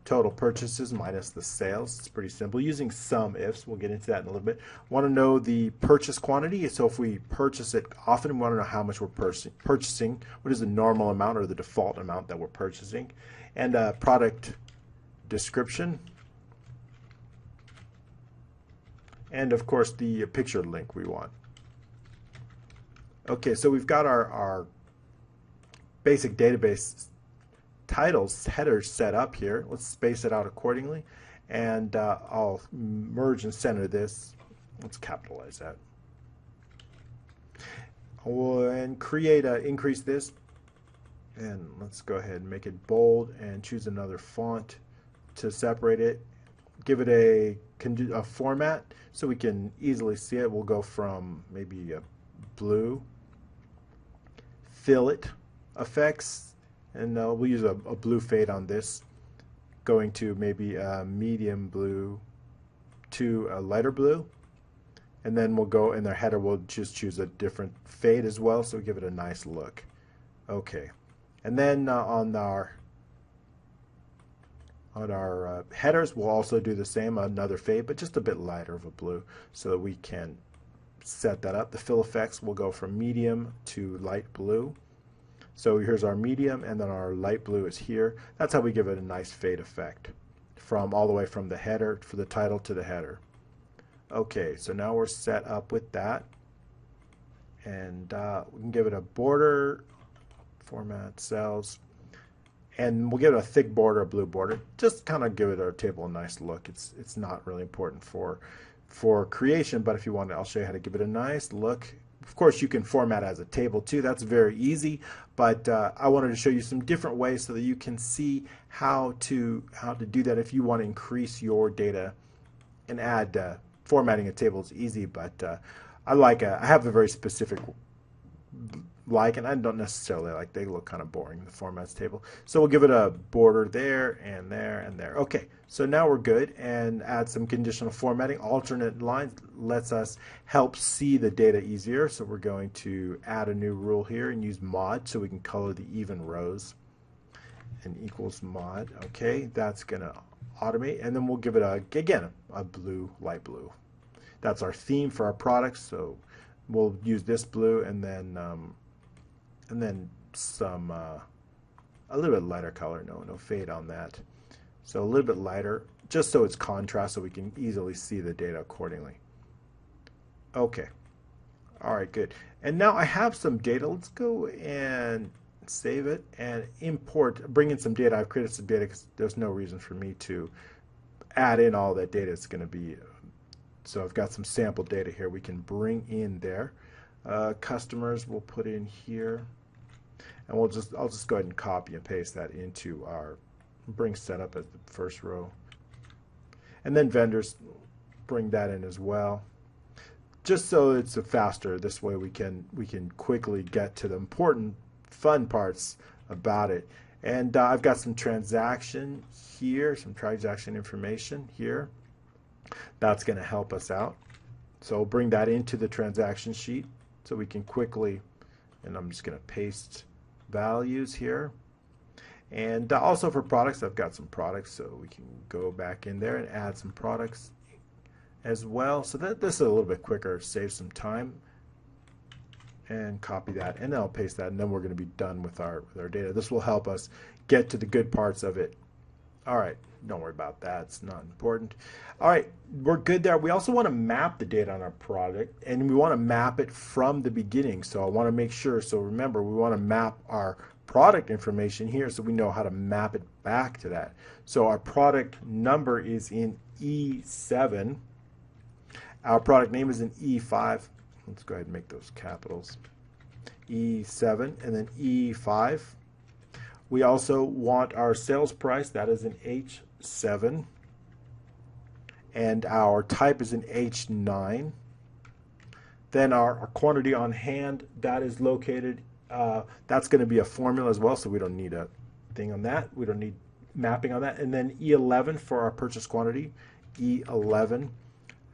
Speaker 1: total purchases minus the sales. It's pretty simple. Using some ifs, we'll get into that in a little bit. Want to know the purchase quantity. So if we purchase it often, we want to know how much we're purchasing. What is the normal amount or the default amount that we're purchasing? And product description. And of course the picture link we want. Okay, so we've got our basic database titles headers set up here. Let's space it out accordingly, and I'll merge and center this. Let's capitalize that. And increase this, and let's go ahead and make it bold and choose another font to separate it. Give it a format so we can easily see it. We'll go from maybe a blue, fill it effects, and we'll use a blue fade on this, going to maybe a medium blue to a lighter blue. And then we'll go in their header, we'll just choose a different fade as well, so we give it a nice look. Okay, and then on our headers, we'll also do the same, another fade, but just a bit lighter of a blue, so that we can set that up. The fill effects will go from medium to light blue. So here's our medium, and then our light blue is here. That's how we give it a nice fade effect, from all the way from the header, for the title to the header. Okay, so now we're set up with that, and we can give it a border, format cells, and we'll give it a thick border, a blue border, just kind of give it our table a nice look. It's not really important for creation, but if you want, I'll show you how to give it a nice look. Of course, you can format as a table too. That's very easy, but I wanted to show you some different ways so that you can see how to do that if you want to increase your data and add. Formatting a table is easy, but I have a very specific and I don't necessarily like. They look kind of boring, the formats table. So we'll give it a border there and there and there. Okay, so now we're good, and add some conditional formatting. Alternate lines lets us help see the data easier. So we're going to add a new rule here and use mod so we can color the even rows. And equals mod. Okay, that's going to automate, and then we'll give it again a blue, light blue. That's our theme for our products, so we'll use this blue, and then some a little bit lighter color. No fade on that. So a little bit lighter, just so it's contrast, so we can easily see the data accordingly. Okay, all right, good. And now I have some data. Let's go and save it and bring in some data. I've created some data because there's no reason for me to add in all that data. It's going to be, so I've got some sample data here we can bring in there. Customers we'll put in here, and I'll just go ahead and copy and paste that into our bring setup as the first row, and then vendors, bring that in as well, just so it's faster. This way we can quickly get to the important fun parts about it. And I've got some transaction here, some transaction information here. That's going to help us out. So we'll bring that into the transaction sheet so we can quickly, and I'm just going to paste values here. And also for products, I've got some products, so we can go back in there and add some products as well. So that this is a little bit quicker, save some time. And copy that, and then I'll paste that, and then we're going to be done with our data. This will help us get to the good parts of it. All right, don't worry about that. It's not important. All right, we're good there. We also want to map the data on our product, and we want to map it from the beginning. So I want to make sure, so remember, we want to map our product information here so we know how to map it back to that. So our product number is in E7. Our product name is an E5. Let's go ahead and make those capitals. E7 and then E5. We also want our sales price, that is an H7. And our type is an H9. Then our quantity on hand, that is located, that's going to be a formula as well, so we don't need a thing on that. We don't need mapping on that. And then E11 for our purchase quantity, E11.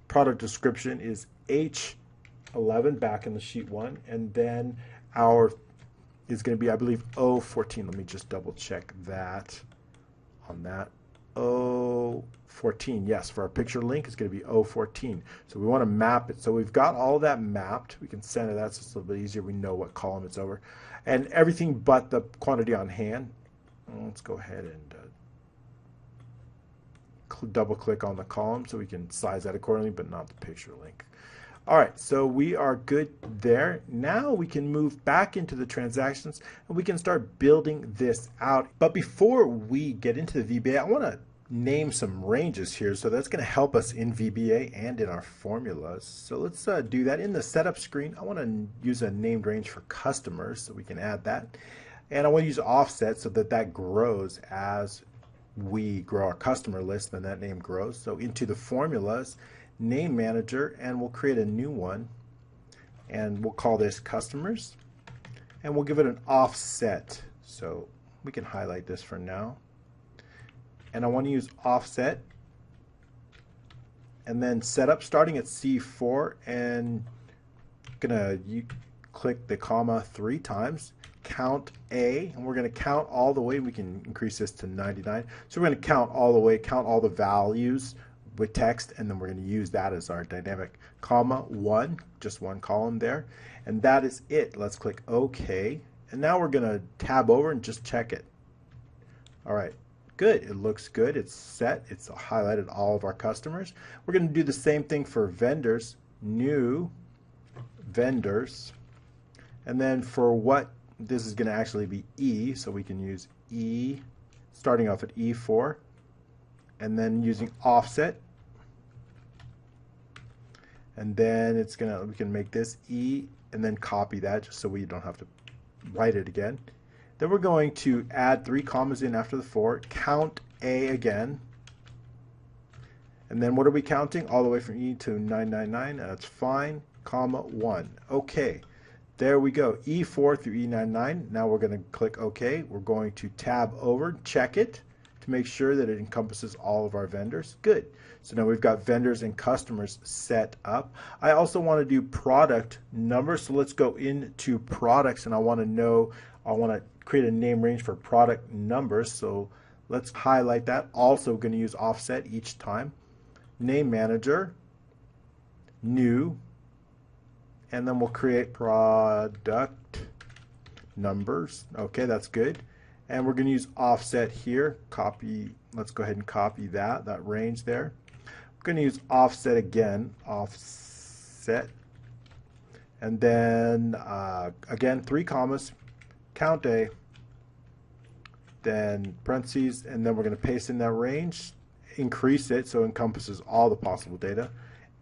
Speaker 1: Product description is H11 back in the sheet 1. And then our is going to be, I believe, O14. Let me just double check that on that. O14, yes, for our picture link, it's going to be O14. So we want to map it. So we've got all that mapped. We can center that so it's a little bit easier. We know what column it's over. And everything but the quantity on hand. Let's go ahead and double click on the column so we can size that accordingly, but not the picture link. All right, so we are good there. Now we can move back into the transactions and we can start building this out. But before we get into the VBA, I want to name some ranges here. So that's going to help us in VBA and in our formulas. So let's do that. In the setup screen, I want to use a named range for customers, so we can add that. And I want to use offset so that that grows as we grow our customer list, then that name grows. So into the formulas, name manager, and we'll create a new one, and we'll call this customers, and we'll give it an offset. So we can highlight this for now, and I want to use offset, and then setup starting at C4, and gonna click the comma 3 times, count A, and we're going to count all the way. We can increase this to 99. So we're going to count all the way, count all the values with text, and then we're going to use that as our dynamic. Comma 1, just one column there, and that is it. Let's click OK, and now we're going to tab over and just check it. All right, good. It looks good. It's set. It's highlighted all of our customers. We're going to do the same thing for vendors. New vendors, and then for what this is going to actually be E, so we can use E, starting off at E4, and then using offset, and then it's gonna, we can make this E, and then copy that just so we don't have to write it again. Then we're going to add 3 commas in after the 4, count A again, and then what are we counting? All the way from E to 999. That's fine. Comma 1. Okay. There we go, E4 through E99. Now we're going to click OK. We're going to tab over, check it to make sure that it encompasses all of our vendors. Good. So now we've got vendors and customers set up. I also want to do product numbers. So let's go into products, and I want to create a name range for product numbers. So let's highlight that. Also going to use offset each time. Name manager, new, and then we'll create product numbers. Okay, that's good. And we're going to use offset here. Copy. Let's go ahead and copy that range there. We're going to use offset again. Offset. And then again, 3 commas. Count A. Then parentheses, and then we're going to paste in that range. Increase it so it encompasses all the possible data.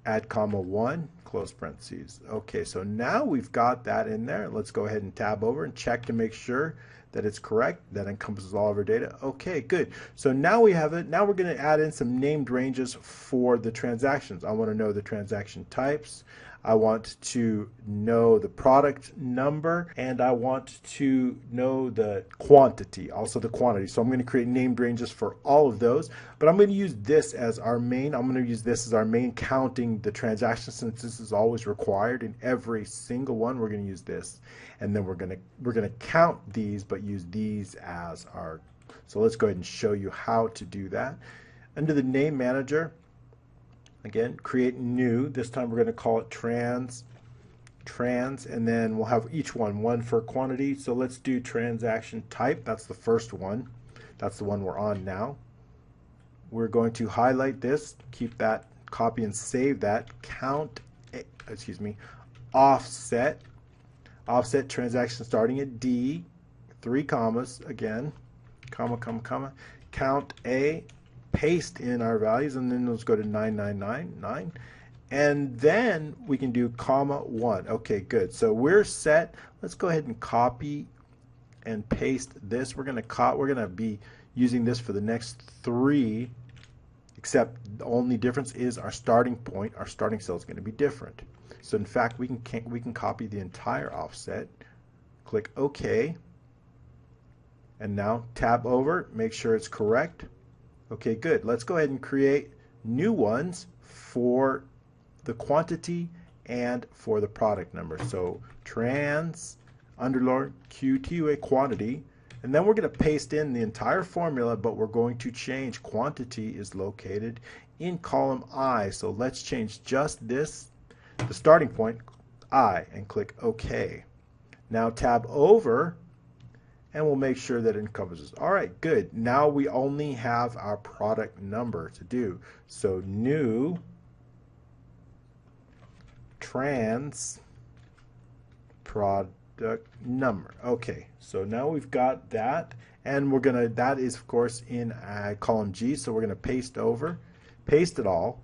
Speaker 1: Add comma 1. Close parentheses. Okay, so now we've got that in there. Let's go ahead and tab over and check to make sure that it's correct. That encompasses all of our data. Okay, good. So now we have it. Now we're going to add in some named ranges for the transactions. I want to know the transaction types. I want to know the product number, and I want to know the quantity, also the quantity. So I'm going to create named ranges for all of those, but I'm going to use this as our main. I'm going to use this as our main, counting the transactions, since this is always required in every single one. We're going to use this, and then we're going to count these, but use these as our. So let's go ahead and show you how to do that. Under the name manager, again, create new. This time we're going to call it trans, and then we'll have each one for quantity. So let's do transaction type. That's the first one. That's the one we're on now. We're going to highlight this, keep that, copy and save that. Offset transaction starting at D, 3 commas again, comma, comma, comma. Count A. Paste in our values, and then let's go to 9999, And then we can do comma 1. Okay, good. So we're set. Let's go ahead and copy and paste this. We're gonna be using this for the next 3, except the only difference is our starting point, our starting cell is going to be different. So in fact, we can copy the entire offset. Click OK, and now tab over, make sure it's correct. Okay, good. Let's go ahead and create new ones for the quantity and for the product number. So trans underline QTUA quantity, and then we're going to paste in the entire formula, but we're going to change quantity is located in column I. So let's change just this, the starting point, I, and click OK. Now tab over, and we'll make sure that it encompasses. All right, good. Now we only have our product number to do. So new trans product number. Okay, so now we've got that, and that is of course in column G, so we're gonna paste it all,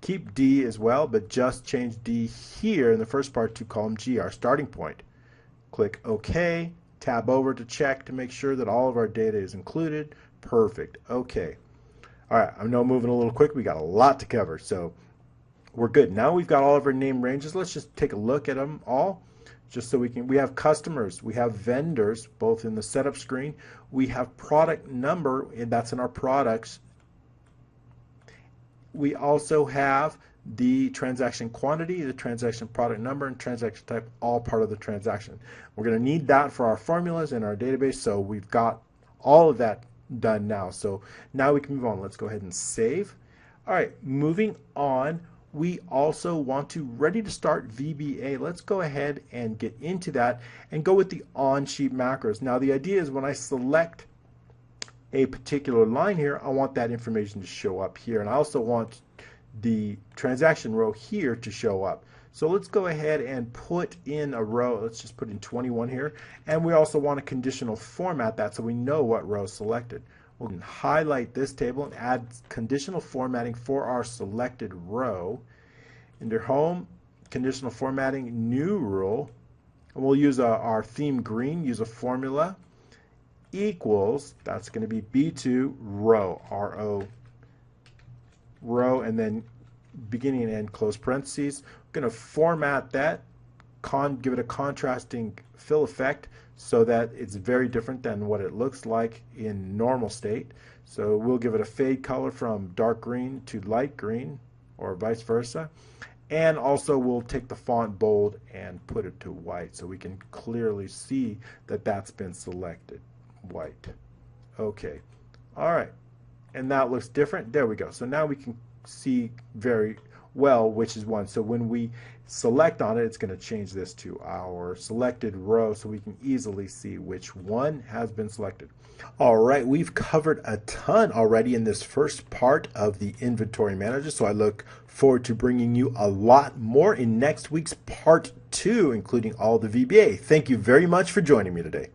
Speaker 1: keep D as well, but just change D here in the first part to column G, our starting point. Click OK, tab over to check to make sure that all of our data is included. Perfect. Okay. All right, I know moving a little quick, we got a lot to cover, so we're good. Now we've got all of our name ranges. Let's just take a look at them all, just so we have customers, we have vendors, both in the setup screen. We have product number, and that's in our products. We also have the transaction quantity, the transaction product number, and transaction type, all part of the transaction. We're going to need that for our formulas in our database, so we've got all of that done now. So now we can move on. Let's go ahead and save. All right, moving on. We also want to ready to start VBA. Let's go ahead and get into that and go with the on-sheet macros. Now the idea is when I select a particular line here, I want that information to show up here, and I also want the transaction row here to show up. So let's go ahead and put in a row. Let's just put in 21 here, and we also want to conditional format that so we know what row is selected. We can highlight this table and add conditional formatting for our selected row. Under home, conditional formatting, new rule, and we'll use our theme green, use a formula, equals, that's going to be B2 row, R-O, row, and then beginning and end close parentheses. We're going to format that, give it a contrasting fill effect so that it's very different than what it looks like in normal state. So we'll give it a fade color from dark green to light green, or vice versa. And also we'll take the font bold and put it to white so we can clearly see that that's been selected. White. Okay. All right. And that looks different. There we go. So now we can see very well which is one. So when we select on it, it's going to change this to our selected row so we can easily see which one has been selected. All right, we've covered a ton already in this first part of the Inventory Manager, so I look forward to bringing you a lot more in next week's Part 2, including all the VBA. Thank you very much for joining me today.